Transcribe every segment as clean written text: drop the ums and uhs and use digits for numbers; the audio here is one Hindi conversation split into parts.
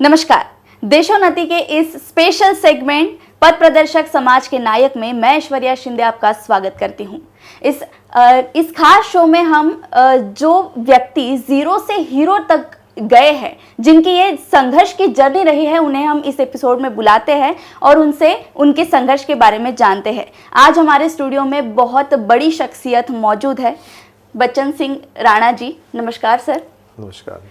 नमस्कार। देशोन्नति के इस स्पेशल सेगमेंट पथ प्रदर्शक समाज के नायक में मैं ऐश्वर्या शिंदे आपका स्वागत करती हूँ। इस खास शो में हम जो व्यक्ति जीरो से हीरो तक गए हैं, जिनकी ये संघर्ष की जर्नी रही है, उन्हें हम इस एपिसोड में बुलाते हैं और उनसे उनके संघर्ष के बारे में जानते हैं। आज हमारे स्टूडियो में बहुत बड़ी शख्सियत मौजूद है, बच्चन सिंह राणा जी। नमस्कार सर। नमस्कार।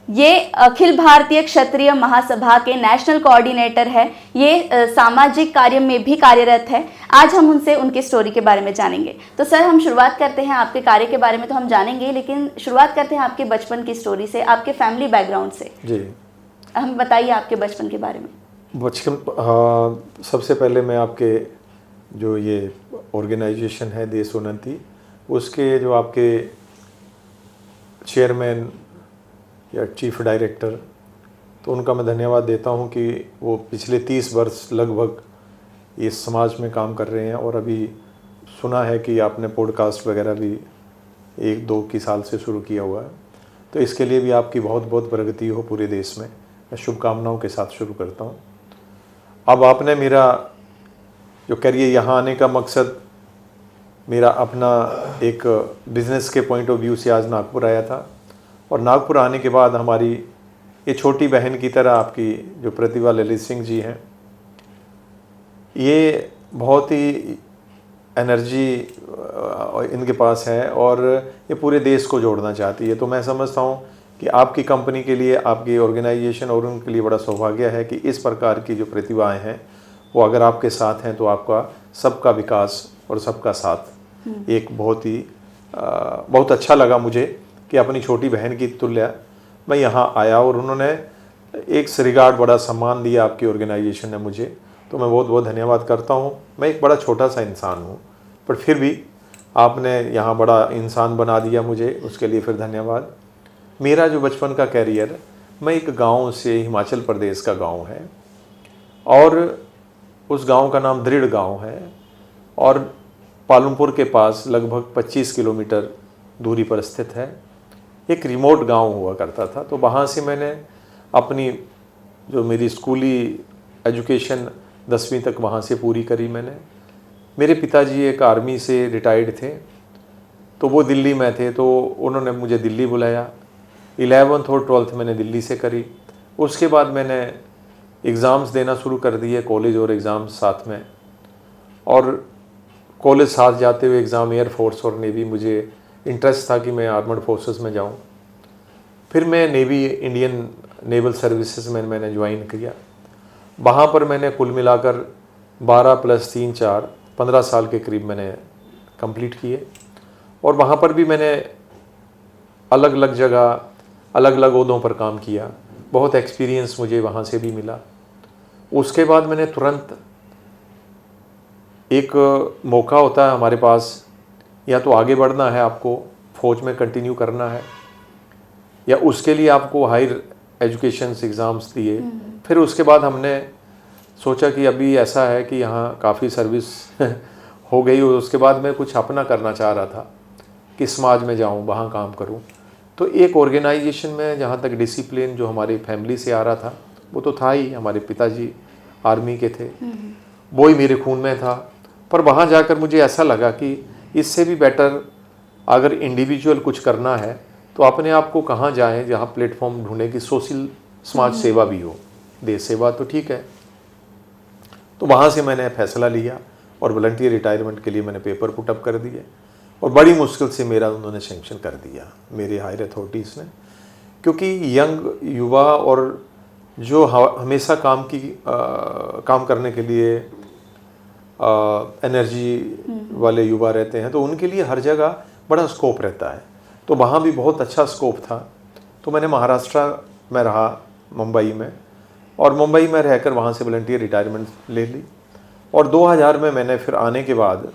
ये अखिल भारतीय क्षत्रिय महासभा के नेशनल कोऑर्डिनेटर है। ये सामाजिक कार्य में भी कार्यरत है। आज हम उनसे उनकी स्टोरी के बारे में जानेंगे। तो सर, हम शुरुआत करते हैं, आपके कार्य के बारे में तो हम जानेंगे, लेकिन शुरुआत करते हैं आपके बचपन की स्टोरी से, आपके फैमिली बैकग्राउंड से। जी, हम बताइए आपके बचपन के बारे में। बचपन सबसे पहले मैं आपके जो ये ऑर्गेनाइजेशन है देशोन्नति, उसके जो आपके चेयरमैन या चीफ डायरेक्टर, तो उनका मैं धन्यवाद देता हूं कि वो पिछले 30 वर्ष लगभग इस समाज में काम कर रहे हैं। और अभी सुना है कि आपने पॉडकास्ट वगैरह भी 1-2 साल से शुरू किया हुआ है, तो इसके लिए भी आपकी बहुत बहुत प्रगति हो पूरे देश में। मैं शुभकामनाओं के साथ शुरू करता हूं। अब आपने मेरा जो करिए यहाँ आने का मकसद, मेरा अपना एक बिज़नेस के पॉइंट ऑफ व्यू से आज नागपुर आया था। और नागपुर आने के बाद हमारी ये छोटी बहन की तरह आपकी जो प्रतिभा ललित सिंह जी हैं, ये बहुत ही एनर्जी इनके पास है और ये पूरे देश को जोड़ना चाहती है। तो मैं समझता हूँ कि आपकी कंपनी के लिए, आपकी ऑर्गेनाइजेशन और उनके लिए बड़ा सौभाग्य है कि इस प्रकार की जो प्रतिभाएं हैं वो अगर आपके साथ हैं, तो आपका सबका विकास और सबका साथ एक बहुत अच्छा लगा मुझे कि अपनी छोटी बहन की तुल्य मैं यहाँ आया और उन्होंने एक रिगार्ड, बड़ा सम्मान दिया आपकी ऑर्गेनाइजेशन ने मुझे। तो मैं बहुत बहुत धन्यवाद करता हूँ। मैं एक बड़ा छोटा सा इंसान हूँ, पर फिर भी आपने यहाँ बड़ा इंसान बना दिया मुझे, उसके लिए फिर धन्यवाद। मेरा जो बचपन का कैरियर, मैं एक गांव से, हिमाचल प्रदेश का गांव है और उस गांव का नाम दृढ़ गांव है और पालमपुर के पास लगभग 25 किलोमीटर दूरी पर स्थित है। एक रिमोट गांव हुआ करता था। तो वहाँ से मैंने अपनी जो मेरी स्कूली एजुकेशन 10वीं तक वहाँ से पूरी करी मैंने। मेरे पिताजी एक आर्मी से रिटायर्ड थे, तो वो दिल्ली में थे, तो उन्होंने मुझे दिल्ली बुलाया। 11th और 12th मैंने दिल्ली से करी। उसके बाद मैंने एग्ज़ाम्स देना शुरू कर दिए, कॉलेज और एग्ज़ाम्स साथ में। और कॉलेज साथ जाते हुए एग्ज़ाम एयरफोर्स और नेवी, मुझे इंटरेस्ट था कि मैं आर्मड फोर्सेस में जाऊं। फिर मैं नेवी, इंडियन नेवल सर्विसेज में मैंने ज्वाइन किया। वहाँ पर मैंने कुल मिलाकर 12 + 3 = 4 15 साल के करीब मैंने कंप्लीट किए। और वहाँ पर भी मैंने अलग अलग जगह, अलग अलग ओहदों पर काम किया। बहुत एक्सपीरियंस मुझे वहाँ से भी मिला। उसके बाद मैंने तुरंत, एक मौका होता है हमारे पास, या तो आगे बढ़ना है, आपको फौज में कंटिन्यू करना है, या उसके लिए आपको हायर एजुकेशन एग्ज़ाम्स दिए। फिर उसके बाद हमने सोचा कि अभी ऐसा है कि यहाँ काफ़ी सर्विस हो गई और उसके बाद मैं कुछ अपना करना चाह रहा था कि समाज में जाऊँ, वहाँ काम करूँ। तो एक ऑर्गेनाइजेशन में, जहाँ तक डिसिप्लिन जो हमारी फैमिली से आ रहा था वो तो था ही, हमारे पिताजी आर्मी के थे, वो ही मेरे खून में था। पर वहाँ जाकर मुझे ऐसा लगा कि इससे भी बेटर अगर इंडिविजुअल कुछ करना है तो अपने आप को कहाँ जाएं, जहाँ प्लेटफॉर्म ढूंढें कि सोशल समाज सेवा भी हो, देश सेवा तो ठीक है। तो वहाँ से मैंने फैसला लिया और वॉलंटियर रिटायरमेंट के लिए मैंने पेपर पुटअप कर दिए और बड़ी मुश्किल से मेरा उन्होंने सेंक्शन कर दिया, मेरे हायर अथॉरिटीज़ ने। क्योंकि यंग युवा और जो हमेशा काम करने के लिए एनर्जी वाले युवा रहते हैं, तो उनके लिए हर जगह बड़ा स्कोप रहता है। तो वहाँ भी बहुत अच्छा स्कोप था। तो मैंने महाराष्ट्र में रहा, मुंबई में, और मुंबई में रहकर वहाँ से वॉलंटियर रिटायरमेंट ले ली। और 2000 में मैंने फिर आने के बाद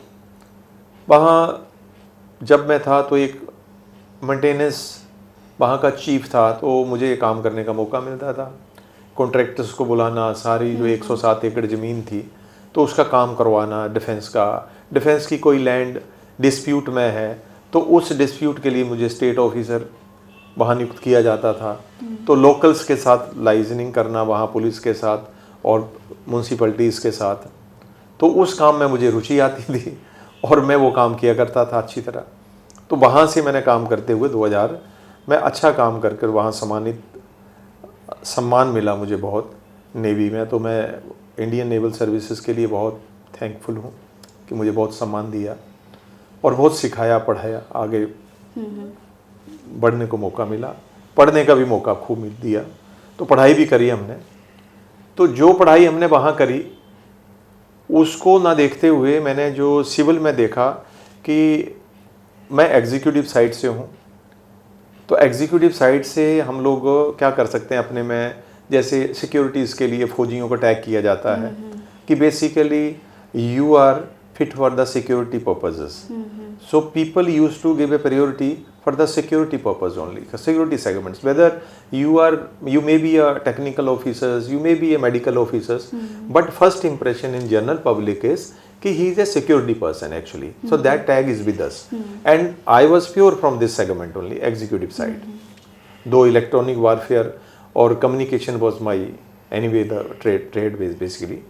वहाँ जब मैं था, तो एक मेंटेनेंस वहाँ का चीफ था, तो मुझे काम करने का मौका मिलता था। कॉन्ट्रैक्टर्स को बुलाना, सारी जो 107 एकड़ ज़मीन थी तो उसका काम करवाना, डिफेंस की कोई लैंड डिस्प्यूट में है तो उस डिस्प्यूट के लिए मुझे स्टेट ऑफिसर वहाँ नियुक्त किया जाता था। तो लोकल्स के साथ लाइजनिंग करना वहाँ पुलिस के साथ और म्यूनसिपैलिटीज़ के साथ, तो उस काम में मुझे रुचि आती थी और मैं वो काम किया करता था अच्छी तरह। तो वहाँ से मैंने काम करते हुए 2000 में अच्छा काम कर वहाँ सम्मान मिला मुझे बहुत नेवी में। तो मैं इंडियन नेवल सर्विसेज के लिए बहुत थैंकफुल हूँ कि मुझे बहुत सम्मान दिया और बहुत सिखाया, पढ़ाया, आगे बढ़ने को मौका मिला, पढ़ने का भी मौका खूब मिल दिया। तो पढ़ाई भी करी हमने। तो जो पढ़ाई हमने वहाँ करी उसको ना देखते हुए मैंने जो सिविल में देखा कि मैं एग्जीक्यूटिव साइड से हूँ। तो एग्जीक्यूटिव साइड से हम लोग क्या कर सकते हैं अपने में, जैसे सिक्योरिटीज़ के लिए फौजियों को टैग किया जाता है कि basically you are fit for the security purposes. So people used to give a priority for the security purpose only, for security segments. Whether you may be a technical officers, you may be a medical officers, but first impression in general public is कि he is a security person actually. So that tag is with us. And I was pure from this segment only, executive side. Though electronic warfare or communication was my anyway the trade base basically,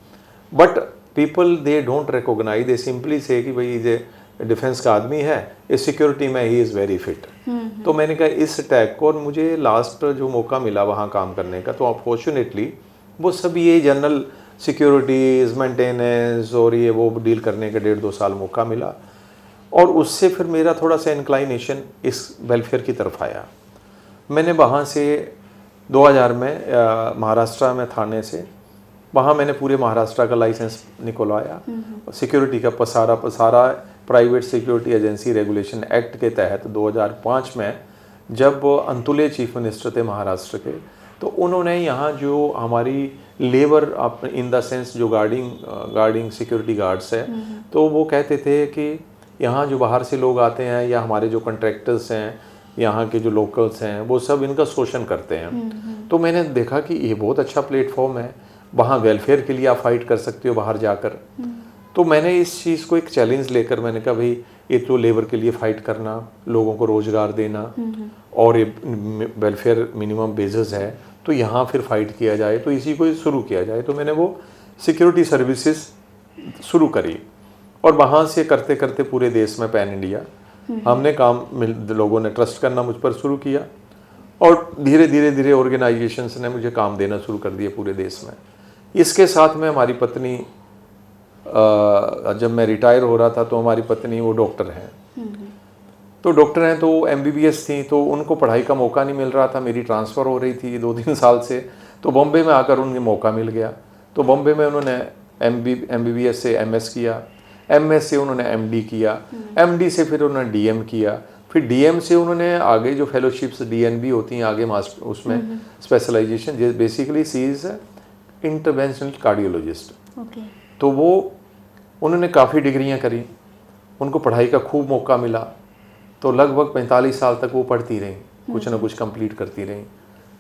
but people they don't recognize, they simply say कि भाई ये डिफेंस का आदमी है, इस सिक्योरिटी में ही इज़ वेरी फिट। तो मैंने कहा इस टैग को, और मुझे लास्ट जो मौका मिला वहाँ काम करने का, तो अनफॉर्चुनेटली वो सब ये जनरल सिक्योरिटीज मेंटेनेंस और ये वो डील करने का 1.5-2 साल मौका मिला। और उससे फिर मेरा थोड़ा सा इंक्लाइनेशन इस वेलफेयर की तरफ आया। मैंने वहाँ से 2000 में महाराष्ट्र में थाने से वहाँ मैंने पूरे महाराष्ट्र का लाइसेंस निकलवाया। सिक्योरिटी का सारा private security agency regulation act के तहत 2005 में जब अंतुले चीफ मिनिस्टर थे महाराष्ट्र के, तो उन्होंने यहाँ जो हमारी लेबर इन द सेंस जो गार्डिंग सिक्योरिटी गार्ड्स है, तो वो कहते थे कि यहाँ जो बाहर से लोग आते हैं या हमारे जो कॉन्ट्रैक्टर्स हैं, यहाँ के जो लोकल्स हैं, वो सब इनका शोषण करते हैं। तो मैंने देखा कि ये बहुत अच्छा प्लेटफॉर्म है, वहाँ वेलफेयर के लिए आप फाइट कर सकते हो बाहर जाकर। तो मैंने इस चीज़ को एक चैलेंज लेकर मैंने कहा भाई ये तो लेबर के लिए फ़ाइट करना, लोगों को रोज़गार देना और ये वेलफेयर मिनिमम बेसिस है, तो यहाँ फिर फाइट किया जाए, तो इसी को शुरू किया जाए। तो मैंने वो सिक्योरिटी सर्विसेज शुरू करी और वहाँ से करते करते पूरे देश में पैन इंडिया हमने काम लोगों ने ट्रस्ट करना मुझ पर शुरू किया और धीरे धीरे ऑर्गेनाइजेशंस ने मुझे काम देना शुरू कर दिया पूरे देश में। इसके साथ में हमारी पत्नी, जब मैं रिटायर हो रहा था तो हमारी पत्नी वो डॉक्टर हैं, तो डॉक्टर हैं तो MBBS थी, तो उनको पढ़ाई का मौका नहीं मिल रहा था। मेरी ट्रांसफ़र हो रही थी 2-3 साल से, तो बॉम्बे में आकर उन्हें मौका मिल गया। तो बॉम्बे में उन्होंने MBBS से MS किया, MS से उन्होंने MD किया, MD से फिर उन्होंने DM किया, फिर DM से उन्होंने आगे जो फेलोशिप्स DNB होती हैं आगे मास्टर उसमें specialisation, basically she is interventional cardiologist. तो वो उन्होंने काफ़ी डिग्रियां करी, उनको पढ़ाई का खूब मौका मिला, तो लगभग 45 साल तक वो पढ़ती रहीं, कुछ ना कुछ कंप्लीट करती रहीं।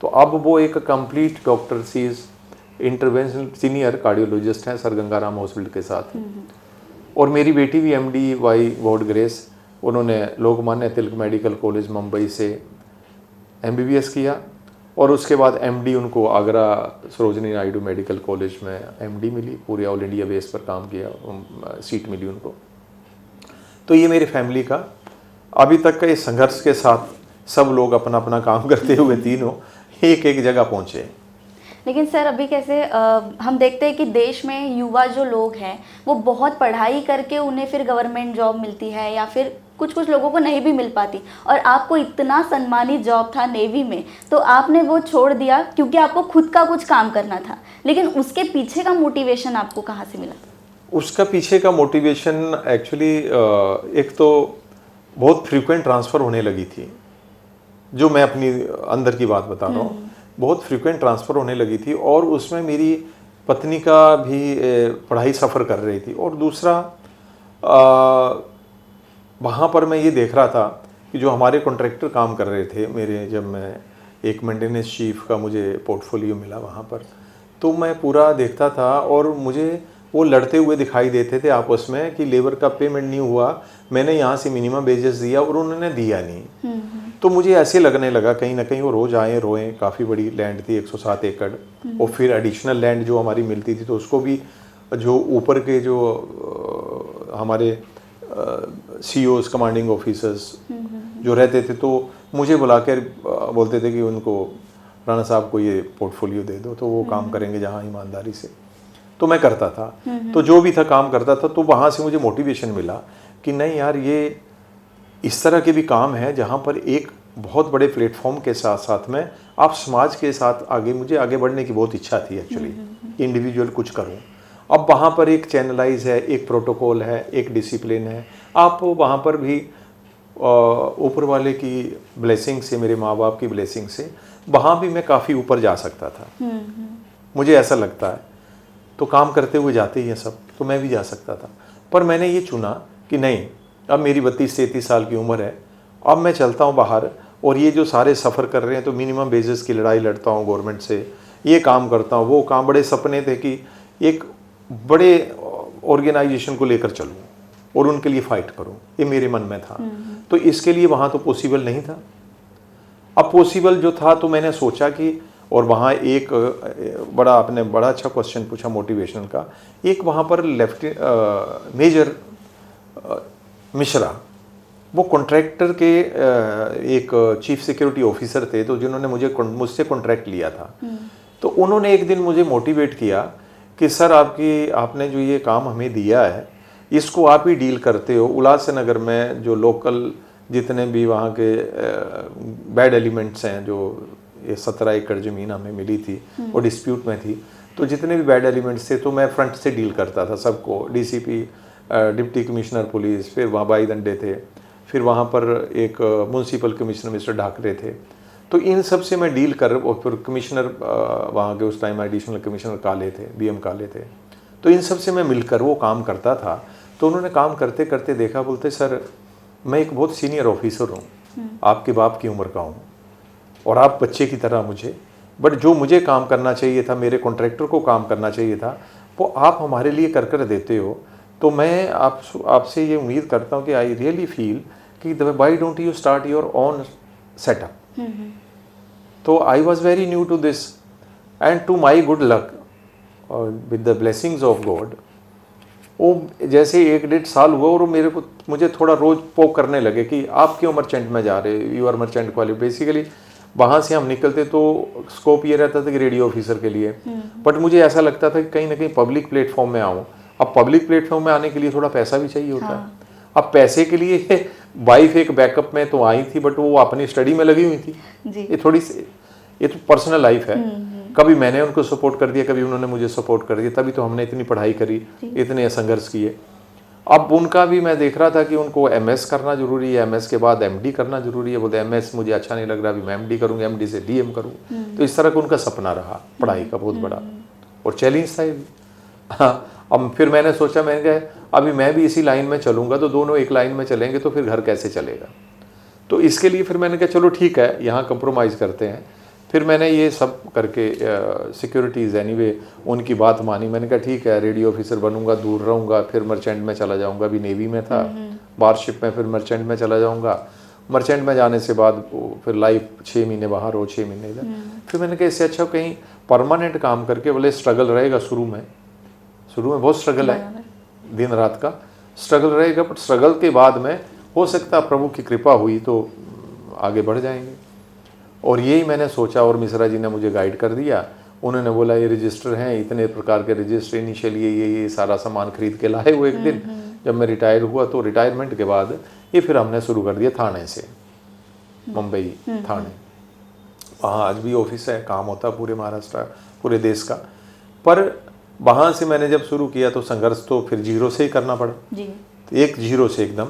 तो अब वो एक कंप्लीट डॉक्टर सीज इंटरवेंशनल सीनियर कार्डियोलॉजिस्ट हैं सर गंगाराम हॉस्पिटल के साथ। और मेरी बेटी भी MD वॉर्ड ग्रेस, उन्होंने लोकमान्य तिलक मेडिकल कॉलेज मुंबई से MBBS किया और उसके बाद MD उनको आगरा सरोजनी नायडू मेडिकल कॉलेज में MD मिली, पूरे ऑल इंडिया बेस पर काम किया, सीट मिली उनको। तो ये मेरी फैमिली का अभी तक का इस संघर्ष के साथ सब लोग अपना अपना काम करते हुए तीनों एक जगह पहुँचे। लेकिन सर अभी कैसे हम देखते हैं कि देश में युवा जो लोग हैं वो बहुत पढ़ाई करके उन्हें फिर गवर्नमेंट जॉब मिलती है या फिर कुछ लोगों को नहीं भी मिल पाती, और आपको इतना सम्मानित जॉब था नेवी में, तो आपने वो छोड़ दिया क्योंकि आपको खुद का कुछ काम करना था। लेकिन उसके पीछे का मोटिवेशन आपको कहाँ से मिला? उसका पीछे का मोटिवेशन एक्चुअली एक तो बहुत फ्रीक्वेंट ट्रांसफ़र होने लगी थी, जो मैं अपनी अंदर की बात बता रहा हूँ, बहुत फ्रीक्वेंट ट्रांसफ़र होने लगी थी और उसमें मेरी पत्नी का भी पढ़ाई सफ़र कर रही थी। और दूसरा वहाँ पर मैं ये देख रहा था कि जो हमारे कॉन्ट्रैक्टर काम कर रहे थे मेरे, जब मैं एक मेंटेनेंस चीफ का मुझे पोर्टफोलियो मिला वहाँ पर, तो मैं पूरा देखता था और मुझे वो लड़ते हुए दिखाई देते थे आपस में कि लेबर का पेमेंट नहीं हुआ, मैंने यहाँ से मिनिमम वेजेस दिया और उन्होंने दिया नहीं। तो मुझे ऐसे लगने लगा कहीं ना कहीं वो रोज़ आए रोएं, काफ़ी बड़ी लैंड थी 107 एकड़, और फिर एडिशनल लैंड जो हमारी मिलती थी तो उसको भी जो ऊपर के जो हमारे CEOs कमांडिंग ऑफिसर्स जो रहते थे तो मुझे बुला कर बोलते थे कि उनको राणा साहब को ये पोर्टफोलियो दे दो, तो वो काम करेंगे जहाँ ईमानदारी से। तो मैं करता था, तो जो भी था काम करता था। तो वहाँ से मुझे मोटिवेशन मिला कि नहीं यार, ये इस तरह के भी काम है जहाँ पर एक बहुत बड़े प्लेटफॉर्म के साथ साथ में आप समाज के साथ मुझे आगे बढ़ने की बहुत इच्छा थी एक्चुअली, इंडिविजुअल कुछ करूँ। अब वहाँ पर एक चैनलाइज है, एक प्रोटोकॉल है, एक डिसिप्लिन है। आप वहाँ पर भी ऊपर वाले की ब्लेसिंग से, मेरे माँ बाप की ब्लेसिंग से वहाँ भी मैं काफ़ी ऊपर जा सकता था, मुझे ऐसा लगता है। तो काम करते हुए जाते ही हैं सब, तो मैं भी जा सकता था। पर मैंने ये चुना कि नहीं, अब मेरी 32-33 साल की उम्र है, अब मैं चलता हूँ बाहर, और ये जो सारे सफ़र कर रहे हैं तो मिनिमम बेसिस की लड़ाई लड़ता हूँ गवर्नमेंट से, ये काम करता हूँ, वो काम। बड़े सपने थे कि एक बड़े ऑर्गेनाइजेशन को लेकर चलूँ और उनके लिए फ़ाइट करूँ, ये मेरे मन में था। तो इसके लिए वहाँ तो पॉसिबल नहीं था। अब पॉसिबल जो था तो मैंने सोचा कि, और वहाँ एक आपने बड़ा अच्छा क्वेश्चन पूछा मोटिवेशन का। एक वहाँ पर मेजर मिश्रा, वो कॉन्ट्रैक्टर के एक चीफ सिक्योरिटी ऑफिसर थे, तो जिन्होंने मुझसे कॉन्ट्रैक्ट लिया था। तो उन्होंने एक दिन मुझे मोटिवेट किया कि सर आपने जो ये काम हमें दिया है इसको आप ही डील करते हो। उल्लासनगर में जो लोकल जितने भी वहाँ के बैड एलिमेंट्स हैं, जो ये 17 एकड़ ज़मीन हमें मिली थी और डिस्प्यूट में थी, तो जितने भी बैड एलिमेंट्स थे तो मैं फ्रंट से डील करता था सबको। DCP, डिप्टी कमिश्नर पुलिस, फिर वहाँ बाई दंडे थे, फिर वहाँ पर एक म्यूनसिपल कमिश्नर मिस्टर ढाकरे थे। तो इन सब से मैं डील कर, और फिर कमिश्नर वहाँ के उस टाइम एडिशनल कमिश्नर काले थे, BM काले थे। तो इन सब से मैं मिलकर वो काम करता था। तो उन्होंने काम करते करते देखा, बोलते सर मैं एक बहुत सीनियर ऑफिसर हूँ, आपके बाप की उम्र का हूँ, और आप बच्चे की तरह मुझे, बट जो मुझे काम करना चाहिए था, मेरे कॉन्ट्रैक्टर को काम करना चाहिए था, वो आप हमारे लिए कर देते हो। तो मैं आपसे ये उम्मीद करता हूँ कि आई रियली फील कि why don't you start your own setup. तो I was very new to this, and to my good luck with the blessings of God, वो जैसे 1-1.5 साल हुआ और मुझे थोड़ा रोज पोक करने लगे कि आप क्यों मर्चेंट में जा रहे हो, you are merchant qualified. Basically वहाँ से हम निकलते तो स्कोप ये रहता था कि रेडियो ऑफिसर के लिए, बट मुझे ऐसा लगता था कि कहीं ना कहीं पब्लिक प्लेटफॉर्म में आऊँ। अब पब्लिक प्लेटफॉर्म में आने के लिए थोड़ा पैसा भी चाहिए होता है। अब पैसे के लिए वाइफ एक बैकअप में तो आई थी, बट वो अपनी स्टडी में लगी हुई थी जी। ये तो पर्सनल लाइफ है। कभी मैंने उनको सपोर्ट कर दिया, कभी उन्होंने मुझे सपोर्ट कर दिया, तभी तो हमने इतनी पढ़ाई करी, इतने संघर्ष किए। अब उनका भी मैं देख रहा था कि उनको MS करना जरूरी है, MS के बाद MD करना जरूरी है। बोलते MS मुझे अच्छा नहीं लग रहा, अभी मैं MD करूँगा, MD से DM करूँ। तो इस तरह का उनका सपना रहा पढ़ाई का बहुत बड़ा, और चैलेंज था ये भी। हाँ, अब फिर मैंने सोचा, मैंने कहा अभी मैं भी इसी लाइन में चलूँगा तो दोनों एक लाइन में चलेंगे तो फिर घर कैसे चलेगा। तो इसके लिए फिर मैंने कहा चलो ठीक है, यहाँ कंप्रोमाइज़ करते हैं। फिर मैंने ये सब करके सिक्योरिटीज़ एनीवे उनकी बात मानी। मैंने कहा ठीक है, रेडियो ऑफिसर बनूंगा, दूर रहूँगा, फिर मर्चेंट में चला जाऊँगा। अभी नेवी में था, वारशिप में, फिर मर्चेंट में चला जाऊँगा। मर्चेंट में जाने से बाद फिर लाइफ 6 महीने बाहर हो, 6 महीने इधर। फिर मैंने कहा इससे अच्छा कहीं परमानेंट काम करके, बोले स्ट्रगल रहेगा शुरू में बहुत स्ट्रगल है, दिन रात का स्ट्रगल रहेगा, बट स्ट्रगल के बाद में हो सकता प्रभु की कृपा हुई तो आगे बढ़ जाएंगे। और यही मैंने सोचा, और मिश्रा जी ने मुझे गाइड कर दिया। उन्होंने बोला ये रजिस्टर हैं, इतने प्रकार के रजिस्टर, इनिशियली ये सारा सामान खरीद के लाए वो एक दिन जब मैं रिटायर हुआ। तो रिटायरमेंट के बाद ये फिर हमने शुरू कर दिया थाने से, मुंबई थाने। वहाँ आज भी ऑफिस है, काम होता पूरे महाराष्ट्र, पूरे देश का। पर वहाँ से मैंने जब शुरू किया तो संघर्ष तो फिर 0 से ही करना पड़ा जी। एक 0 से एकदम।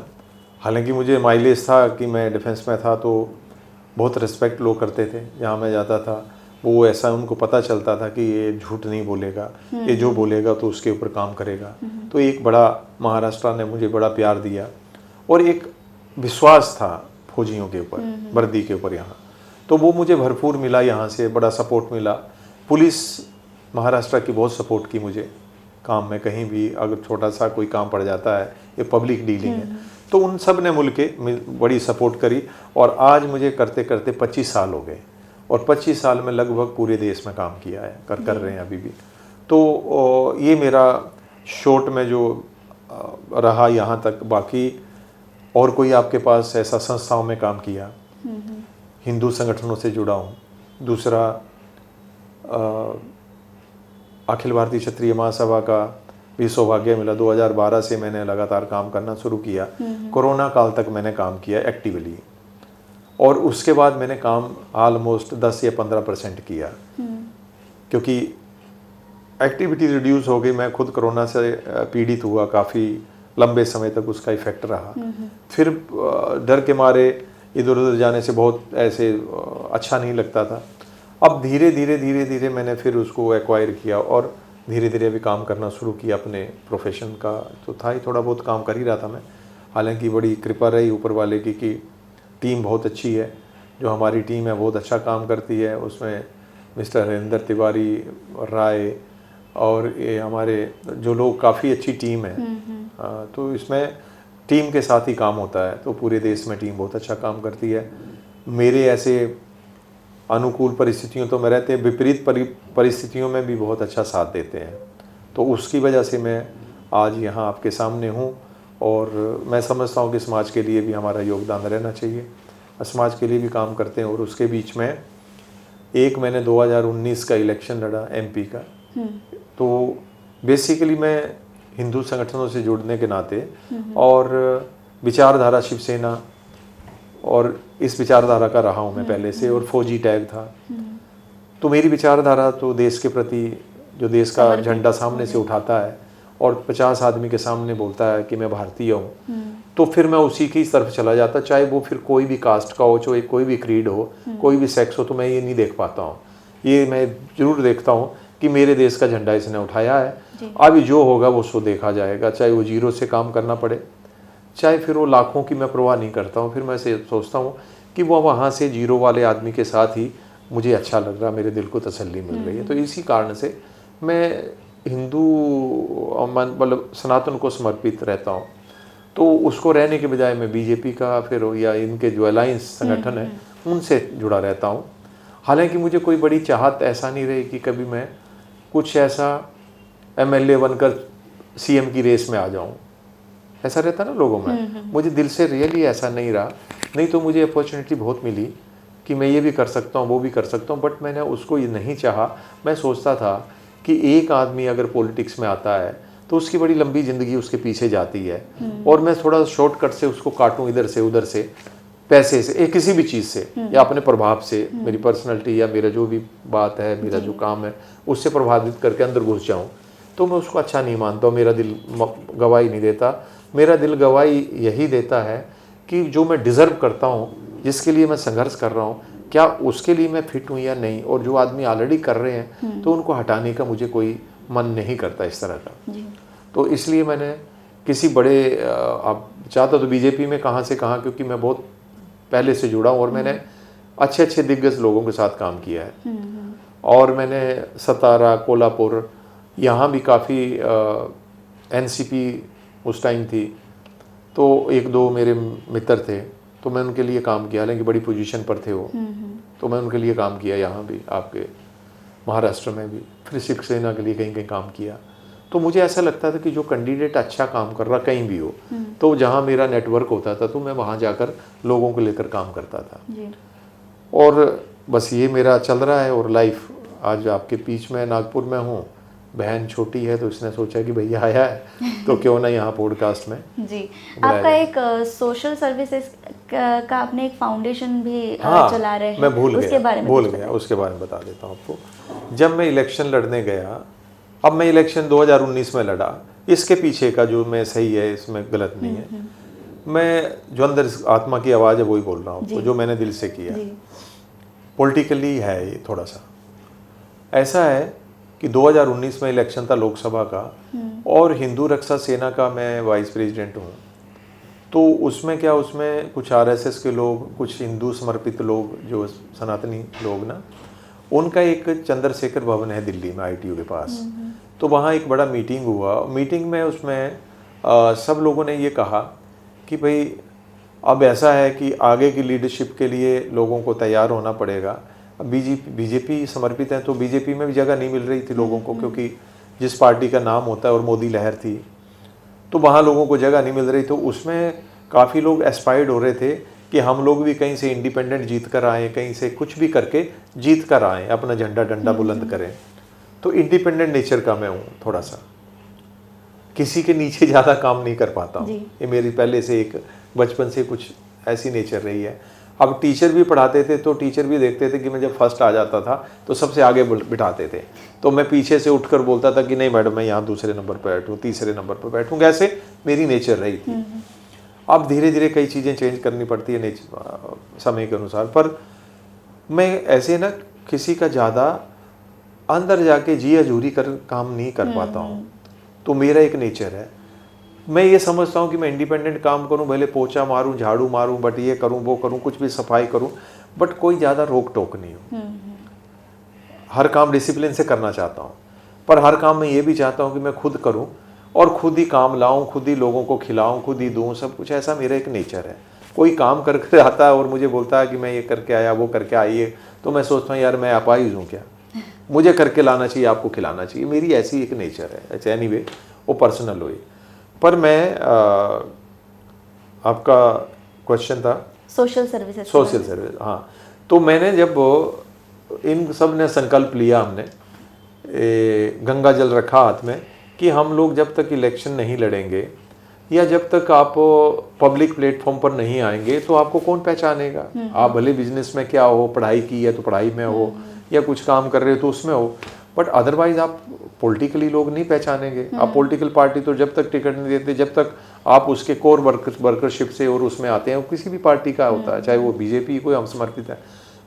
हालांकि मुझे माइलेज था कि मैं डिफेंस में था, तो बहुत रिस्पेक्ट लोग करते थे जहाँ मैं जाता था। वो ऐसा उनको पता चलता था कि ये झूठ नहीं बोलेगा, ये जो बोलेगा तो उसके ऊपर काम करेगा। तो एक बड़ा महाराष्ट्र ने मुझे बड़ा प्यार दिया, और एक विश्वास था फौजियों के ऊपर, वर्दी के ऊपर यहाँ। तो वो मुझे भरपूर मिला, यहाँ से बड़ा सपोर्ट मिला। पुलिस महाराष्ट्र की बहुत सपोर्ट की मुझे काम में। कहीं भी अगर छोटा सा कोई काम पड़ जाता है, ये पब्लिक डीलिंग है, तो उन सब ने मिल के बड़ी सपोर्ट करी और आज मुझे करते करते 25 साल हो गए और 25 साल में लगभग पूरे देश में काम किया है, कर रहे हैं अभी भी। तो ये मेरा शॉर्ट में जो रहा यहाँ तक। बाकी और कोई आपके पास ऐसा संस्थाओं में काम किया, हिंदू संगठनों से जुड़ा हूँ। दूसरा अखिल भारतीय क्षत्रिय महासभा का भी सौभाग्य मिला। 2012 से मैंने लगातार काम करना शुरू किया। कोरोना काल तक मैंने काम किया एक्टिवली और उसके बाद मैंने काम ऑलमोस्ट 10 या 15% किया क्योंकि एक्टिविटी रिड्यूस हो गई। मैं खुद कोरोना से पीड़ित हुआ, काफ़ी लंबे समय तक उसका इफेक्ट रहा। फिर डर के मारे इधर उधर जाने से बहुत ऐसे अच्छा नहीं लगता था। अब धीरे धीरे मैंने फिर उसको एक्वायर किया और धीरे धीरे अभी काम करना शुरू किया अपने प्रोफेशन का। तो था ही, थोड़ा बहुत काम कर ही रहा था मैं। हालांकि बड़ी कृपा रही ऊपर वाले की कि टीम बहुत अच्छी है। जो हमारी टीम है बहुत अच्छा काम करती है। उसमें मिस्टर हरिंदर तिवारी राय और ये हमारे जो लोग, काफ़ी अच्छी टीम है। तो इसमें टीम के साथ ही काम होता है। तो पूरे देश में टीम बहुत अच्छा काम करती है। मेरे ऐसे अनुकूल परिस्थितियों तो में रहते हैं, विपरीत परिस्थितियों में भी बहुत अच्छा साथ देते हैं। तो उसकी वजह से मैं आज यहाँ आपके सामने हूँ और मैं समझता हूँ कि समाज के लिए भी हमारा योगदान रहना चाहिए। समाज के लिए भी काम करते हैं। और उसके बीच में एक मैंने 2019 का इलेक्शन लड़ा एमपी का। तो बेसिकली मैं हिंदू संगठनों से जुड़ने के नाते और विचारधारा शिवसेना और इस विचारधारा का रहा हूँ मैं पहले से और फौजी टैग था। तो मेरी विचारधारा तो देश के प्रति, जो देश का झंडा सामने से उठाता है और 50 आदमी के सामने बोलता है कि मैं भारतीय हूँ, तो फिर मैं उसी की तरफ चला जाता। चाहे वो फिर कोई भी कास्ट का हो, चाहे कोई भी क्रीड हो, कोई भी सेक्स हो, तो मैं ये नहीं देख पाता हूँ। ये मैं जरूर देखता हूँ कि मेरे देश का झंडा इसने उठाया है। अभी जो होगा वो सो देखा जाएगा, चाहे वो जीरो से काम करना पड़े, चाहे फिर वो लाखों की, मैं परवाह नहीं करता हूँ। फिर मैं सोचता हूँ कि वो वहाँ से जीरो वाले आदमी के साथ ही मुझे अच्छा लग रहा, मेरे दिल को तसल्ली मिल रही है। तो इसी कारण से मैं हिंदू मतलब सनातन को समर्पित रहता हूँ। तो उसको रहने के बजाय मैं बीजेपी का फिर या इनके जो अलायंस संगठन है उनसे जुड़ा रहता हूँ। हालांकि मुझे कोई बड़ी चाहत ऐसा नहीं रही कि कभी मैं कुछ ऐसा एमएलए बनकर सीएम की रेस में आ जाऊँ। ऐसा रहता ना लोगों में, मुझे दिल से रियली ऐसा नहीं रहा। नहीं तो मुझे अपॉर्चुनिटी बहुत मिली कि मैं ये भी कर सकता हूँ, वो भी कर सकता हूँ, बट मैंने उसको ये नहीं चाहा। मैं सोचता था कि एक आदमी अगर पॉलिटिक्स में आता है तो उसकी बड़ी लंबी ज़िंदगी उसके पीछे जाती है और मैं थोड़ा शॉर्टकट से उसको काटूँ इधर से उधर से, पैसे से, किसी भी चीज़ से या अपने प्रभाव से, मेरी पर्सनैलिटी या मेरा जो भी बात है, मेरा जो काम है, उससे प्रभावित करके अंदर घुस जाऊँ, तो मैं उसको अच्छा नहीं मानता हूँ। मेरा दिल गवाही नहीं देता। मेरा दिल गवाही यही देता है कि जो मैं डिज़र्व करता हूँ, जिसके लिए मैं संघर्ष कर रहा हूँ, क्या उसके लिए मैं फिट हूँ या नहीं। और जो आदमी ऑलरेडी कर रहे हैं तो उनको हटाने का मुझे कोई मन नहीं करता इस तरह का। तो इसलिए मैंने किसी बड़े आप चाहता तो बीजेपी में कहाँ से कहाँ, क्योंकि मैं बहुत पहले से जुड़ा हूँ और मैंने अच्छे अच्छे दिग्गज लोगों के साथ काम किया है। और मैंने सतारा, कोल्हापुर, यहाँ भी काफ़ी एनसीपी उस टाइम थी, तो एक दो मेरे मित्र थे, तो मैं उनके लिए काम किया। हालांकि बड़ी पोजीशन पर थे वो, तो मैं उनके लिए काम किया। यहाँ भी आपके महाराष्ट्र में भी, फिर शिवसेना के लिए कहीं कहीं काम किया। तो मुझे ऐसा लगता था कि जो कैंडिडेट अच्छा काम कर रहा कहीं भी हो, तो जहाँ मेरा नेटवर्क होता था तो मैं वहाँ जाकर लोगों को लेकर काम करता था। और बस ये मेरा चल रहा है। और लाइफ आज आपके बीच में नागपुर में हूँ। बहन छोटी है तो इसने सोचा कि भैया आया है तो क्यों ना यहाँ पॉडकास्ट में जी। आपका एक सोशल सर्विसेज का आपने एक फाउंडेशन भी चला रहे हैं। मैं भूल गया, उसके बारे में बता देता हूँ आपको। जब मैं इलेक्शन लड़ने गया, अब मैं इलेक्शन 2019 में लड़ा, इसके पीछे का जो मैं सही है, इसमें गलत नहीं है। मैं जो अंदर आत्मा की आवाज़ है वही बोल रहा हूँ, जो मैंने दिल से किया। पॉलिटिकली है ये थोड़ा सा ऐसा है कि 2019 में इलेक्शन था लोकसभा का और हिंदू रक्षा सेना का मैं वाइस प्रेसिडेंट हूँ। तो उसमें क्या, उसमें कुछ आरएसएस के लोग, कुछ हिंदू समर्पित लोग, जो सनातनी लोग ना, उनका एक चंद्रशेखर भवन है दिल्ली में आईटीयू के पास। तो वहाँ एक बड़ा मीटिंग हुआ। मीटिंग में उसमें सब लोगों ने ये कहा कि भाई अब ऐसा है कि आगे की लीडरशिप के लिए लोगों को तैयार होना पड़ेगा। अब बीजेपी समर्पित है तो बीजेपी में भी जगह नहीं मिल रही थी लोगों को, क्योंकि जिस पार्टी का नाम होता है और मोदी लहर थी तो वहाँ लोगों को जगह नहीं मिल रही। तो उसमें काफ़ी लोग एस्पायर्ड हो रहे थे कि हम लोग भी कहीं से इंडिपेंडेंट जीत कर आएँ, कहीं से कुछ भी करके जीत कर आएँ, अपना झंडा डंडा बुलंद करें। तो इंडिपेंडेंट नेचर का मैं हूँ, थोड़ा सा किसी के नीचे ज़्यादा काम नहीं कर पाता हूँ। ये मेरी पहले से एक बचपन से कुछ ऐसी नेचर रही है। अब टीचर भी पढ़ाते थे तो टीचर भी देखते थे कि मैं जब फर्स्ट आ जाता था तो सबसे आगे बिठाते थे, तो मैं पीछे से उठकर बोलता था कि नहीं मैडम मैं यहाँ दूसरे नंबर पर बैठूँ, तीसरे नंबर पर बैठूँ। ऐसे मेरी नेचर रही थी। अब धीरे धीरे कई चीज़ें चेंज करनी पड़ती है समय के अनुसार, पर मैं ऐसे ना किसी का ज़्यादा अंदर जाके जी हजूरी कर काम नहीं कर पाता हूँ। तो मेरा एक नेचर है, मैं ये समझता हूँ कि मैं इंडिपेंडेंट काम करूँ, भले पोछा मारूँ, झाड़ू मारूँ, बट ये करूँ वो करूँ, कुछ भी सफाई करूँ, बट कोई ज़्यादा रोक टोक नहीं हो। हर काम डिसिप्लिन से करना चाहता हूँ, पर हर काम में ये भी चाहता हूँ कि मैं खुद करूँ और खुद ही काम लाऊं, खुद ही लोगों को खिलाऊं, खुद ही दूं, सब कुछ। ऐसा मेरा एक नेचर है। कोई काम करके आता है और मुझे बोलता है कि मैं ये करके आया, वो करके आइए, तो मैं सोचता हूँ यार मैं अपाहिज हूँ क्या, मुझे करके लाना चाहिए, आपको खिलाना चाहिए। मेरी ऐसी एक नेचर है। अच्छा एनीवे वो पर्सनल हुई। पर मैं आपका क्वेश्चन था सोशल सर्विस। हाँ, तो मैंने जब इन सब ने संकल्प लिया, हमने गंगा जल रखा हाथ में कि हम लोग जब तक इलेक्शन नहीं लड़ेंगे या जब तक आप पब्लिक प्लेटफॉर्म पर नहीं आएंगे तो आपको कौन पहचानेगा। आप भले बिजनेस में क्या हो, पढ़ाई की है तो पढ़ाई में हो, या कुछ काम कर रहे हो तो उसमें हो, बट अदरवाइज आप पॉलिटिकली लोग नहीं पहचानेंगे। आप पॉलिटिकल पार्टी तो जब तक टिकट नहीं देते, जब तक आप उसके कोर वर्करशिप से और उसमें आते हैं, किसी भी पार्टी का होता है, चाहे वो बीजेपी को हम समर्पित है,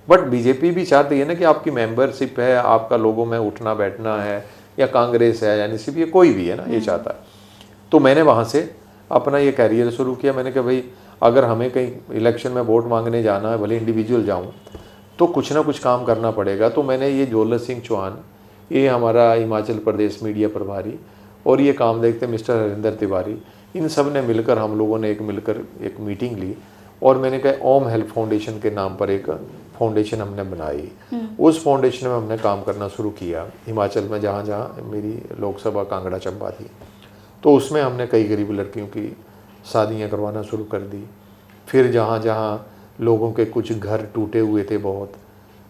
बट बीजेपी भी चाहती है ना कि आपकी मेंबरशिप है, आपका लोगों में उठना बैठना है, या कांग्रेस है, यानी सिर्फ ये कोई भी है ना, ये चाहता है। तो मैंने वहाँ से अपना ये कैरियर शुरू किया। मैंने कहा भाई अगर हमें कहीं इलेक्शन में वोट मांगने जाना है, भले इंडिविजुअल जाऊँ, तो कुछ ना कुछ काम करना पड़ेगा। तो मैंने ये जोलर सिंह चौहान, ये हमारा हिमाचल प्रदेश मीडिया प्रभारी, और ये काम देखते मिस्टर हरिंदर तिवारी, इन सब ने मिलकर, हम लोगों ने मिलकर एक मीटिंग ली और मैंने कहा ओम हेल्प फाउंडेशन के नाम पर एक फाउंडेशन हमने बनाई। उस फाउंडेशन में हमने काम करना शुरू किया हिमाचल में, जहाँ जहाँ मेरी लोकसभा कांगड़ा चंबा थी। तो उसमें हमने कई गरीब लड़कियों की शादियाँ करवाना शुरू कर दी। फिर जहाँ जहाँ लोगों के कुछ घर टूटे हुए थे बहुत,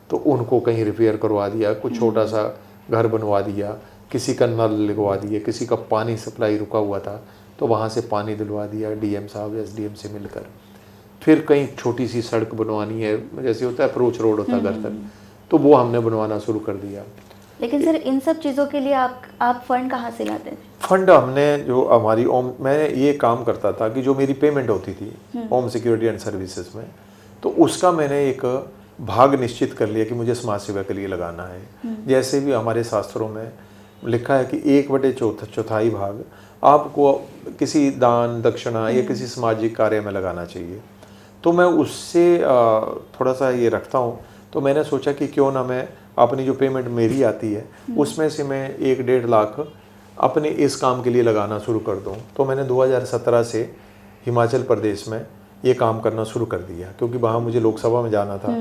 तो उनको कहीं रिपेयर करवा दिया, कुछ छोटा सा घर बनवा दिया, किसी का नल लगवा दिया, किसी का पानी सप्लाई रुका हुआ था तो वहाँ से पानी दिलवा दिया डीएम साहब एसडीएम से मिलकर। फिर कहीं छोटी सी सड़क बनवानी है, जैसे होता है अप्रोच रोड होता है घर तक, तो वो हमने बनवाना शुरू कर दिया। लेकिन सर इन सब चीज़ों के लिए आप फंड कहाँ से लाते थे? फंड हमने जो हमारी मैं ये काम करता था कि जो मेरी पेमेंट होती थी होम सिक्योरिटी एंड सर्विसेज में, तो उसका मैंने एक भाग निश्चित कर लिया कि मुझे समाज सेवा के लिए लगाना है। जैसे भी हमारे शास्त्रों में लिखा है कि 1/4 भाग आपको किसी दान दक्षिणा या किसी सामाजिक कार्य में लगाना चाहिए। तो मैं उससे थोड़ा सा ये रखता हूँ। तो मैंने सोचा कि क्यों ना मैं अपनी जो पेमेंट मेरी आती है उसमें से मैं 1-1.5 लाख अपने इस काम के लिए लगाना शुरू कर दूँ। तो मैंने 2017 से हिमाचल प्रदेश में ये काम करना शुरू कर दिया, क्योंकि वहाँ मुझे लोकसभा में जाना था।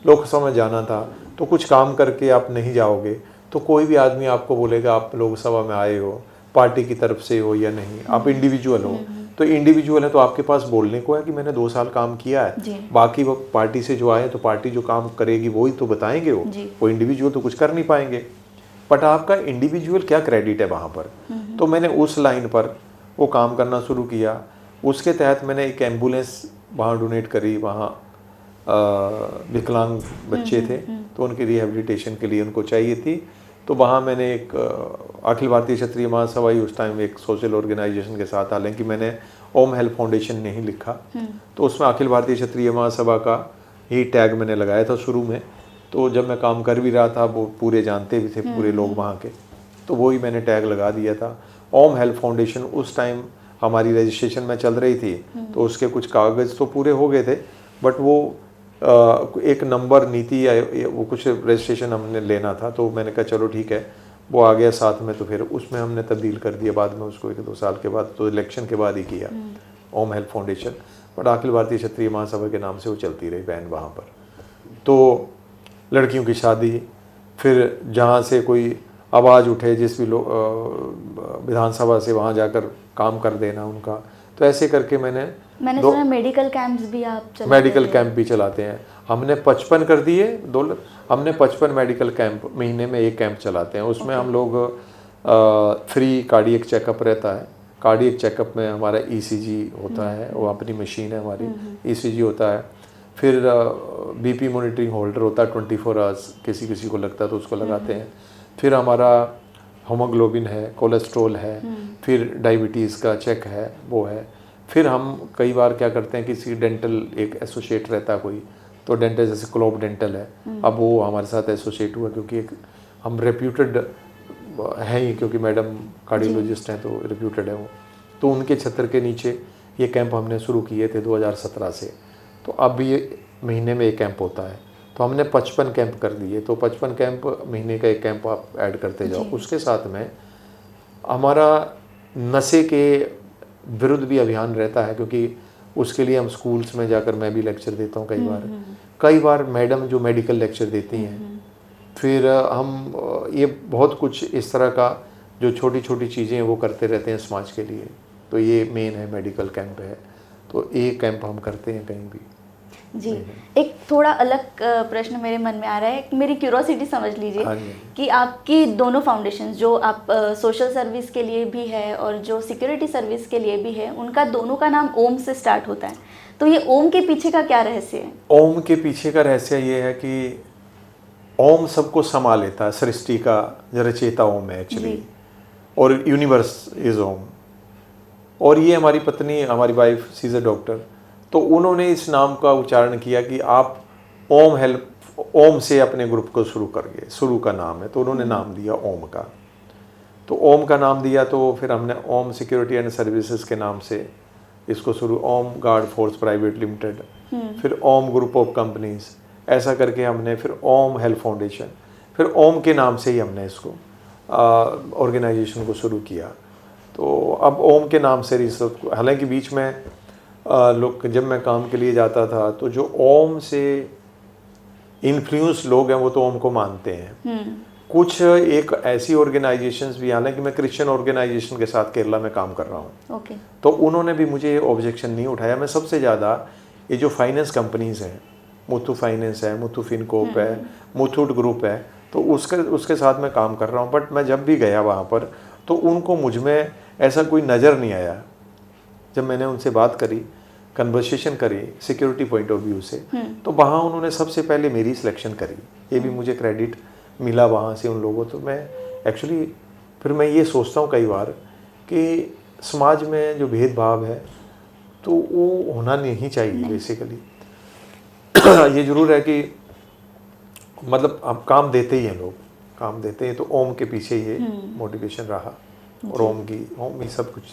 लोकसभा में जाना था तो कुछ काम करके आप नहीं जाओगे तो कोई भी आदमी आपको बोलेगा आप लोकसभा में आए हो, पार्टी की तरफ से हो या नहीं, आप इंडिविजुअल हो। तो इंडिविजुअल है तो आपके पास बोलने को है कि मैंने 2 साल काम किया है, बाकी वो पार्टी से जो आए तो पार्टी जो काम करेगी वही तो बताएंगे, वो इंडिविजुअल तो कुछ कर नहीं पाएंगे। बट आपका इंडिविजुअल क्या क्रेडिट है वहाँ पर। तो मैंने उस लाइन पर वो काम करना शुरू किया। उसके तहत मैंने एक एम्बुलेंस वहाँ डोनेट करी। वहाँ विकलांग बच्चे थे तो उनकी रिहेबिलिटेशन के लिए उनको चाहिए थी। तो वहाँ मैंने एक अखिल भारतीय क्षत्रिय महासभा ही उस टाइम एक सोशल ऑर्गेनाइजेशन के साथ, हालांकि मैंने ओम हेल्प फाउंडेशन नहीं लिखा, तो उसमें अखिल भारतीय क्षत्रिय महासभा का ही टैग मैंने लगाया था शुरू में। तो जब मैं काम कर भी रहा था वो पूरे जानते भी थे पूरे लोग वहाँ के, तो वो ही मैंने टैग लगा दिया था ओम हेल्प फाउंडेशन। उस टाइम हमारी रजिस्ट्रेशन में चल रही थी तो उसके कुछ कागज़ तो पूरे हो गए थे, बट वो एक नंबर नीति या वो कुछ रजिस्ट्रेशन हमने लेना था। तो मैंने कहा चलो ठीक है, वो आ गया साथ में, तो फिर उसमें हमने तब्दील कर दिया बाद में उसको 1-2 साल के बाद, तो इलेक्शन के बाद ही किया ओम help foundation, but Akhil Bharatiya क्षत्रिय महासभा के नाम से वो चलती रही वैन वहाँ पर। तो लड़कियों की शादी, फिर जहाँ से कोई आवाज़ उठे जिस भी विधानसभा से, वहाँ जाकर काम कर देना उनका। तो ऐसे करके मैंने सुना मेडिकल कैंप्स भी आप चलाते मेडिकल कैंप भी चलाते हैं। हमने 55 कर दिए, हमने 55 मेडिकल कैंप, महीने में एक कैंप चलाते हैं। उसमें हम लोग फ्री कार्डियक चेकअप रहता है। कार्डियक चेकअप में हमारा ईसीजी होता है, वो अपनी मशीन है हमारी, ईसीजी होता है। फिर बीपी मॉनिटरिंग होल्डर होता है 24 आवर्स, किसी किसी को लगता है तो उसको लगाते हैं। फिर हमारा होमोग्लोबिन है, कोलेस्ट्रॉल है, फिर डायबिटीज़ का चेक है, वो है। फिर हम कई बार क्या करते हैं, किसी डेंटल एक एसोसिएट रहता है कोई, तो डेंटल जैसे क्लोब डेंटल है, अब वो हमारे साथ एसोसिएट हुआ क्योंकि एक हम रेप्यूटेड हैं ही, क्योंकि मैडम कार्डियोलॉजिस्ट हैं तो रेप्यूटेड है वो। तो उनके छत्र के नीचे ये कैंप हमने शुरू किए थे 2017 से। तो अब ये महीने में एक कैंप होता है, तो हमने 55 कैंप कर दिए। तो 55 कैंप, महीने का एक कैंप आप ऐड करते जाओ। उसके साथ में हमारा नशे के विरुद्ध भी अभियान रहता है, क्योंकि उसके लिए हम स्कूल्स में जाकर मैं भी लेक्चर देता हूँ कई बार मैडम जो मेडिकल लेक्चर देती हैं। फिर हम ये बहुत कुछ इस तरह का जो छोटी छोटी चीज़ें वो करते रहते हैं समाज के लिए। तो ये मेन है, मेडिकल कैंप है, तो एक कैंप हम करते हैं कहीं भी। जी, एक थोड़ा अलग प्रश्न मेरे मन में आ रहा है, मेरी क्यूरोसिटी समझ लीजिए कि आपकी दोनों फाउंडेशन जो आप सोशल सर्विस के लिए भी है और जो सिक्योरिटी सर्विस के लिए भी है, उनका दोनों का नाम ओम से स्टार्ट होता है। तो ये ओम के पीछे का क्या रहस्य है? ओम के पीछे का रहस्य ये है कि ओम सबको समा लेता है, सृष्टि का रचयिता ओम है एक्चुअली, और यूनिवर्स इज ओम। और ये हमारी पत्नी, हमारी wife, she is a doctor, तो उन्होंने इस नाम का उच्चारण किया कि आप ओम हेल्प, ओम से अपने ग्रुप को शुरू करिए, शुरू का नाम है, तो उन्होंने नाम दिया ओम का। तो ओम का नाम दिया, तो फिर हमने ओम सिक्योरिटी एंड सर्विसेज के नाम से इसको शुरू, ओम गार्ड फोर्स प्राइवेट लिमिटेड, फिर ओम ग्रुप ऑफ कंपनीज, ऐसा करके हमने फिर ओम हेल्प फाउंडेशन, फिर ओम के नाम से ही हमने इसको ऑर्गेनाइजेशन को शुरू किया। तो अब ओम के नाम से रिसर्च, हालांकि बीच में लोग, जब मैं काम के लिए जाता था तो जो ओम से इन्फ्लुएंस लोग हैं वो तो ओम को मानते हैं। कुछ एक ऐसी ऑर्गेनाइजेशंस भी, हालांकि मैं क्रिश्चियन ऑर्गेनाइजेशन के साथ केरला में काम कर रहा हूँ, तो उन्होंने भी मुझे ऑब्जेक्शन नहीं उठाया। मैं सबसे ज़्यादा ये जो फाइनेंस कंपनीज हैं, मुथू फाइनेंस है, मुथू फिनकोप है, मुथूट ग्रुप है, तो उसके साथ मैं काम कर रहा हूँ। बट मैं जब भी गया वहाँ पर तो उनको मुझ में ऐसा कोई नज़र नहीं आया। जब मैंने उनसे बात करी, कन्वर्सेशन करी सिक्योरिटी पॉइंट ऑफ व्यू से, तो वहाँ उन्होंने सबसे पहले मेरी सिलेक्शन करी। ये भी मुझे क्रेडिट मिला वहाँ से उन लोगों। तो मैं एक्चुअली फिर मैं ये सोचता हूँ कई बार कि समाज में जो भेदभाव है तो वो होना नहीं चाहिए बेसिकली। ये ज़रूर है कि मतलब हम काम देते ही हैं, लोग काम देते हैं, तो ओम के पीछे ये मोटिवेशन रहा। और ओम ही सब कुछ,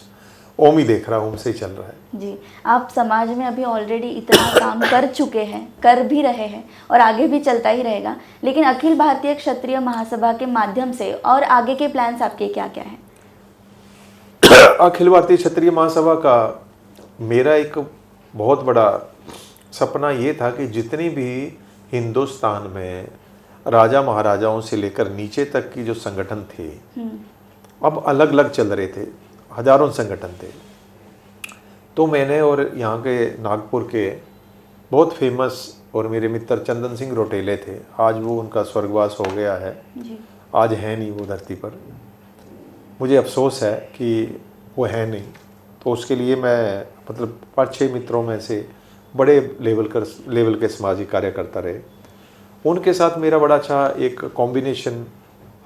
ओम ही देख रहा है, ओम से ही चल रहा है। जी, आप समाज में अभी ऑलरेडी इतना काम कर चुके हैं, कर भी रहे हैं और आगे भी चलता ही रहेगा, लेकिन अखिल भारतीय क्षत्रिय महासभा के माध्यम से और आगे के प्लान्स आपके क्या क्या हैं? अखिल भारतीय क्षत्रिय महासभा का मेरा एक बहुत बड़ा सपना ये था कि जितनी भी हिंदुस्तान में राजा महाराजाओं से लेकर नीचे तक की जो संगठन थे, अब अलग अलग चल रहे थे, हजारों संगठन थे, तो मैंने, और यहाँ के नागपुर के बहुत फेमस और मेरे मित्र चंदन सिंह रोटेले थे, आज वो उनका स्वर्गवास हो गया है, आज है नहीं वो धरती पर, मुझे अफसोस है कि वो है नहीं। तो उसके लिए मैं मतलब 5-6 मित्रों में से बड़े लेवल के सामाजिक कार्यकर्ता रहे, उनके साथ मेरा बड़ा अच्छा एक कॉम्बिनेशन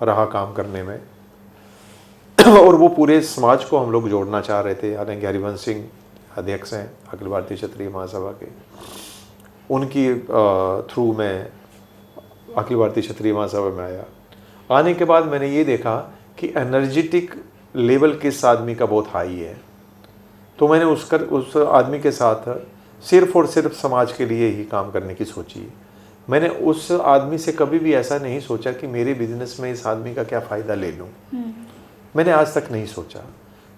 रहा काम करने में। और वो पूरे समाज को हम लोग जोड़ना चाह रहे थे। हालांकि हरिवंश सिंह अध्यक्ष हैं अखिल भारतीय क्षत्रिय महासभा के, उनकी थ्रू मैं अखिल भारतीय क्षत्रिय महासभा में आया। आने के बाद मैंने ये देखा कि एनर्जेटिक लेवल किस आदमी का बहुत हाई है, तो मैंने उस आदमी के साथ सिर्फ और सिर्फ समाज के लिए ही काम करने की सोची। मैंने उस आदमी से कभी भी ऐसा नहीं सोचा कि मेरे बिजनेस में इस आदमी का क्या फ़ायदा ले लूँ। मैंने आज तक नहीं सोचा,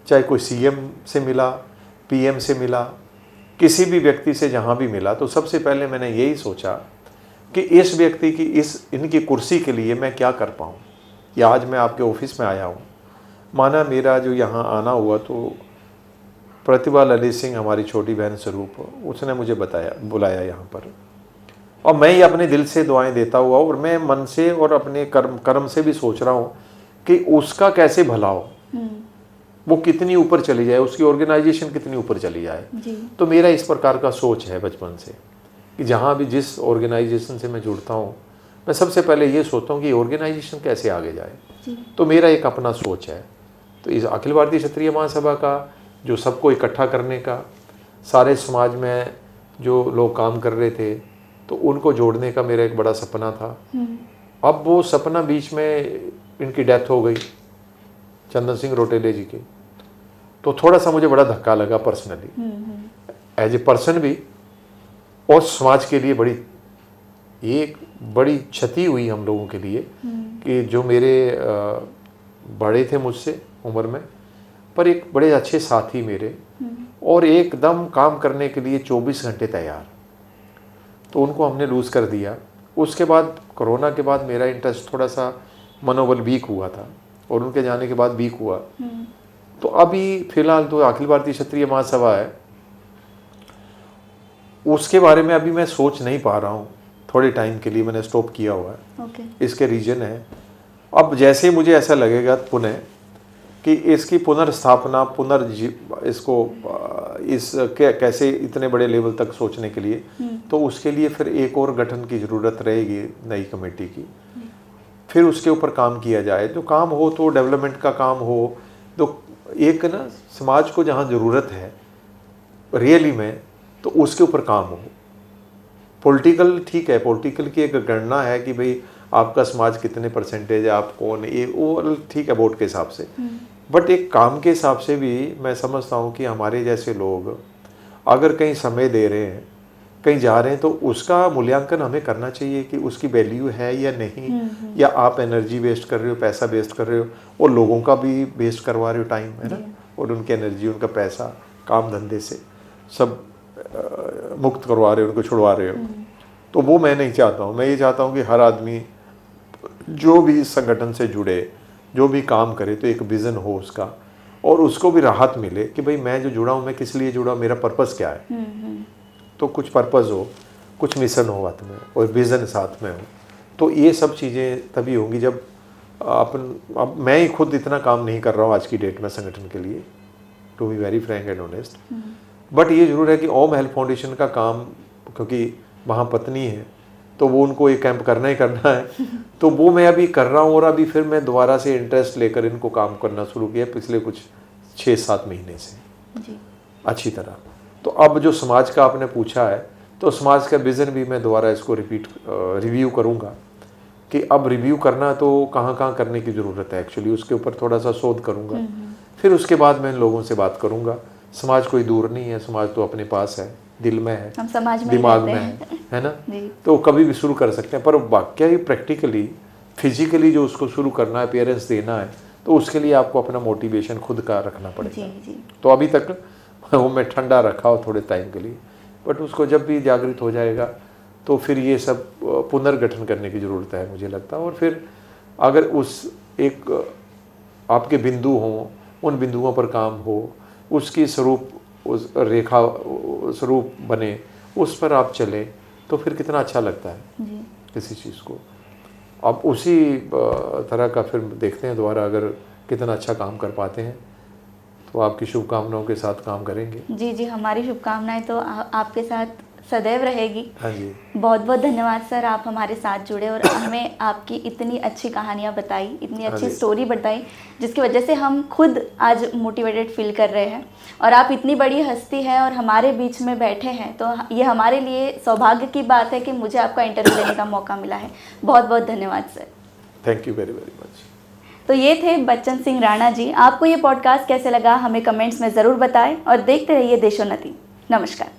चाहे कोई सीएम से मिला, पीएम से मिला, किसी भी व्यक्ति से जहाँ भी मिला, तो सबसे पहले मैंने यही सोचा कि इस व्यक्ति की इनकी कुर्सी के लिए मैं क्या कर पाऊँ। या आज मैं आपके ऑफिस में आया हूँ, माना मेरा जो यहाँ आना हुआ, तो प्रतिभा ललित सिंह, हमारी छोटी बहन स्वरूप, उसने मुझे बुलाया यहाँ पर, और मैं ही अपने दिल से दुआएं देता हुआ, और मैं मन से और अपने कर्म से भी सोच रहा हूँ कि उसका कैसे भला हो, वो कितनी ऊपर चली जाए, उसकी ऑर्गेनाइजेशन कितनी ऊपर चली जाए। तो मेरा इस प्रकार का सोच है बचपन से कि जहाँ भी जिस ऑर्गेनाइजेशन से मैं जुड़ता हूँ, मैं सबसे पहले ये सोचता हूँ कि ऑर्गेनाइजेशन कैसे आगे जाए। तो मेरा एक अपना सोच है। तो इस अखिल भारतीय क्षत्रिय महासभा का जो सबको इकट्ठा करने का, सारे समाज में जो लोग काम कर रहे थे तो उनको जोड़ने का मेरा एक बड़ा सपना था। अब वो सपना बीच में इनकी डेथ हो गई, चंदन सिंह रोटेले जी की, तो थोड़ा सा मुझे बड़ा धक्का लगा पर्सनली, एज ए पर्सन भी, और समाज के लिए एक बड़ी क्षति हुई हम लोगों के लिए कि जो मेरे बड़े थे मुझसे उम्र में, पर एक बड़े अच्छे साथी मेरे, और एकदम काम करने के लिए 24 घंटे तैयार, तो उनको हमने लूज़ कर दिया। उसके बाद कोरोना के बाद मेरा इंटरेस्ट थोड़ा सा मनोबल वीक हुआ था, और उनके जाने के बाद वीक हुआ। तो अभी फिलहाल तो अखिल भारतीय क्षत्रिय महासभा है, उसके बारे में अभी मैं सोच नहीं पा रहा हूँ, थोड़े टाइम के लिए मैंने स्टॉप किया हुआ है। इसके रीजन है, अब जैसे मुझे ऐसा लगेगा पुनः कि इसकी पुनर्स्थापना कैसे इतने बड़े लेवल तक सोचने के लिए, तो उसके लिए फिर एक और गठन की ज़रूरत रहेगी, नई कमेटी की। फिर उसके ऊपर काम किया जाए, जो काम हो तो डेवलपमेंट का काम हो, तो एक ना समाज को जहाँ ज़रूरत है रियली में, तो उसके ऊपर काम हो। पॉलिटिकल ठीक है, पॉलिटिकल की एक गणना है कि भाई आपका समाज कितने परसेंटेज है, आप कौन, ये वो ठीक है वोट के हिसाब से, बट एक काम के हिसाब से भी मैं समझता हूँ कि हमारे जैसे लोग अगर कहीं समय दे रहे हैं, कहीं जा रहे हैं, तो उसका मूल्यांकन हमें करना चाहिए कि उसकी वैल्यू है या नहीं, या आप एनर्जी वेस्ट कर रहे हो, पैसा वेस्ट कर रहे हो, और लोगों का भी वेस्ट करवा रहे हो टाइम, है ना, और उनकी एनर्जी, उनका पैसा काम धंधे से सब मुक्त करवा रहे हो, उनको छुड़वा रहे हो। तो वो मैं नहीं चाहता हूँ। मैं ये चाहता हूँ कि हर आदमी जो भी इस संगठन से जुड़े, जो भी काम करे, तो एक विज़न हो उसका, और उसको भी राहत मिले कि भाई मैं जो जुड़ा हूँ, मैं किस लिए जुड़ा हूँ, मेरा पर्पस क्या है। तो कुछ पर्पस हो, कुछ मिशन हो हाथ में, और विज़न साथ में हो, तो ये सब चीज़ें तभी होंगी जब अब मैं ही खुद इतना काम नहीं कर रहा हूँ आज की डेट में संगठन के लिए, to be very frank and honest. But ये ज़रूर है कि ओम हेल्थ फाउंडेशन का काम, क्योंकि वहाँ पत्नी है, तो वो उनको एक कैंप करना ही करना है, तो वो मैं अभी कर रहा हूँ, और अभी फिर मैं दोबारा से इंटरेस्ट लेकर इनको काम करना शुरू किया पिछले कुछ 6-7 महीने से जी। अच्छी तरह। तो अब जो समाज का आपने पूछा है, तो समाज का विज़न भी मैं दोबारा इसको रिव्यू करूँगा कि अब रिव्यू करना तो कहाँ कहाँ करने की ज़रूरत है एक्चुअली, उसके ऊपर थोड़ा सा शोध करूँगा। फिर उसके बाद मैं इन लोगों से बात करूँगा। समाज कोई दूर नहीं है, समाज तो अपने पास है, दिल में है, हम समाज में दिमाग में है ना, तो कभी भी शुरू कर सकते हैं। पर वाकई ही प्रैक्टिकली फिजिकली जो उसको शुरू करना है, पेरेंट्स देना है, तो उसके लिए आपको अपना मोटिवेशन खुद का रखना पड़ेगा। जी। तो अभी तक वो मैं ठंडा रखा हो थोड़े टाइम के लिए, बट उसको जब भी जागृत हो जाएगा तो फिर ये सब पुनर्गठन करने की ज़रूरत है मुझे लगता है। और फिर अगर उस एक आपके बिंदु हों, उन बिंदुओं पर काम हो, उसकी स्वरूप, उस रेखा स्वरूप बने, उस पर आप चलें, तो फिर कितना अच्छा लगता है जी। किसी चीज़ को। अब उसी तरह का फिर देखते हैं दोबारा, अगर कितना अच्छा काम कर पाते हैं, तो आपकी शुभकामनाओं के साथ काम करेंगे। जी जी, हमारी शुभकामनाएं तो आपके साथ सदैव रहेगी। हाँ जी, बहुत बहुत धन्यवाद सर, आप हमारे साथ जुड़े और हमें आपकी इतनी अच्छी कहानियाँ बताई, इतनी अच्छी स्टोरी बताई, जिसकी वजह से हम खुद आज मोटिवेटेड फील कर रहे हैं। और आप इतनी बड़ी हस्ती हैं और हमारे बीच में बैठे हैं, तो ये हमारे लिए सौभाग्य की बात है कि मुझे आपका इंटरव्यू लेने का मौका मिला है। बहुत बहुत धन्यवाद sir. Thank you very very much. तो ये थे बच्चन सिंह राणा जी। आपको ये पॉडकास्ट कैसे लगा हमें कमेंट्स में ज़रूर बताएं और देखते रहिए देशोन्नति। नमस्कार।